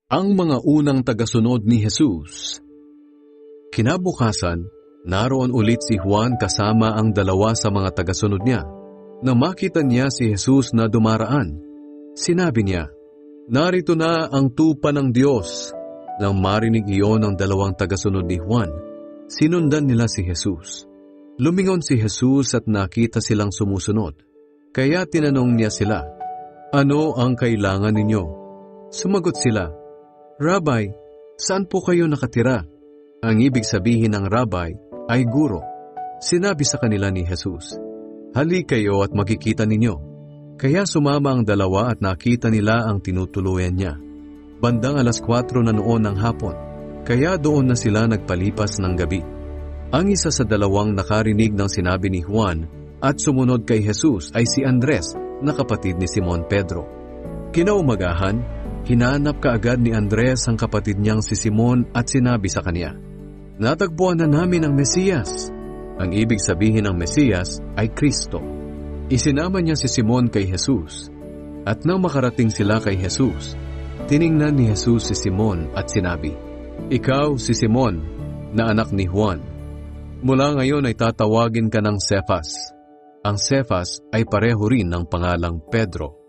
Ang mga unang tagasunod ni Jesus. Kinabukasan, naroon ulit si Juan kasama ang dalawa sa mga tagasunod niya. Nang makita niya si Jesus na dumaraan, sinabi niya, "Narito na ang tupa ng Diyos." Nang marinig iyon ng dalawang tagasunod ni Juan, sinundan nila si Jesus. Lumingon si Jesus at nakita silang sumusunod. Kaya tinanong niya sila, "Ano ang kailangan ninyo?" Sumagot sila, "Rabbi, saan po kayo nakatira?" Ang ibig sabihin ng Rabbi ay guro. Sinabi sa kanila ni Jesus, "Halik kayo at makikita ninyo." Kaya sumama ang dalawa at nakita nila ang tinutuluyan niya. Bandang 4:00 na noon ng hapon, kaya doon na sila nagpalipas ng gabi. Ang isa sa dalawang nakarinig ng sinabi ni Juan at sumunod kay Jesus ay si Andres na kapatid ni Simon Pedro. Kinaumagahan, hinanap kaagad ni Andres ang kapatid niyang si Simon at sinabi sa kanya, "Natagpuan na namin ang Mesiyas." Ang ibig sabihin ng Mesiyas ay Kristo. Isinama niya si Simon kay Jesus. At nang makarating sila kay Jesus, tiningnan ni Jesus si Simon at sinabi, "Ikaw si Simon, na anak ni Juan. Mula ngayon ay tatawagin ka ng Cephas." Ang Cephas ay pareho rin ng pangalang Pedro.